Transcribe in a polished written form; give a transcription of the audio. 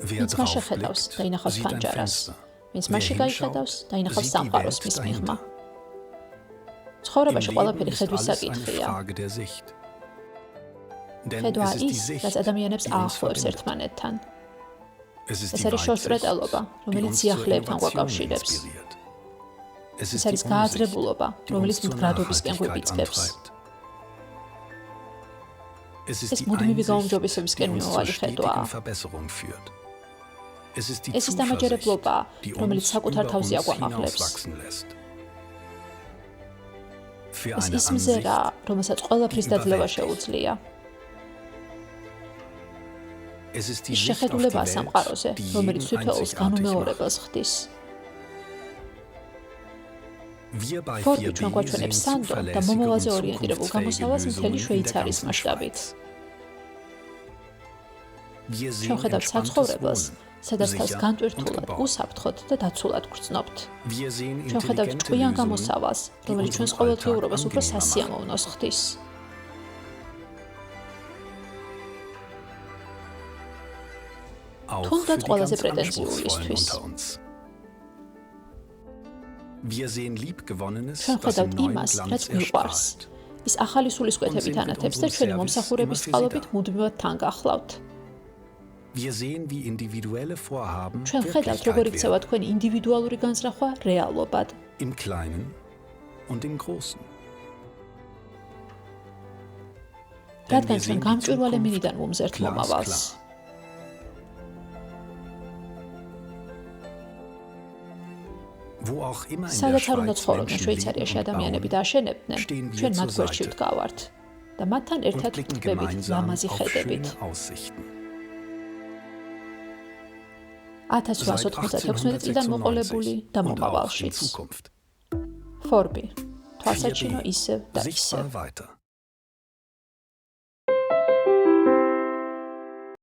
ვინც მას შეხედავს და ინახავს ფანჯარას, ვინც მასში გაიხედავს და ინახავს სამყაროს მის მიღმა. ცხოვრებაში ყველაფერი ხედვის საკითხია. ხედვა ის, რაც ადამიანებს აახლოებს ერთმანეთთან. ეს არის შორსწრეტელობა, რომელიც სიახლეებთან გვაკავშირებს. ეს არის გააზრებულობა, რომელიც მდგრადობისკენ გვიბიძგებს. ეს მუდმივი გაუმჯობესებისკენ მიმავალი ხედვაა. ეს ის დამაჯერებლობა, რომელიც საკუთარ თავზე აგვამაღლებს. ეს ის მზერა, რომელსაც ყველაფრის დაძლევა შეუძლია. ის შეხედულებაა სამყაროზე, რომელიც თითოეულს განუმეორებელს ხდის. ფონდი ჩვენ გვაჩვენებს სანდო და მომავალზე ორიენტირებულ გამოსავალს მთელი შვეიცარიის მასშტაბით. ჩვენ ხედავთ საცხოვრებელს, სადაც თავს განტვირთულად, უსაფრთხოდ და დაცულად გრძნობთ. ჩვენ ხედავთ ტყვიან გამოსავალს, რომელიც ჩვენს ყოველდღიურობას უფრო სასიამოვნოს ხდის. თუნდაც ყველაზე პრეტენზიულისთვის. ჩვენ ხედავთ იმას, რაც მიყვარს. ის ახალი სულისკვეთებით ანათებს და ჩვენი მომსახურების წყალობით მუდმივად თან გახლავთ. ჩვენ ხედავთ, როგორ იქცევა თქვენი ინდივიდუალური განზრახვა რეალობად. რადგან ჩვენ გამჭვირვალე მინიდან ვუმზერთ მომავალს. სადაც არ უნდა ცხოვრობდნენ შვეიცარიაში ადამიანები და აშენებდნენ, ჩვენ მათ გვერდში ვდგავართ და მათთან ერთად ვტკბებით ლამაზი ხედებით. 1896 წლიდან მოყოლებული და მომავალშიც. ფორბი, თვალსაჩინო ისევ და ისევ.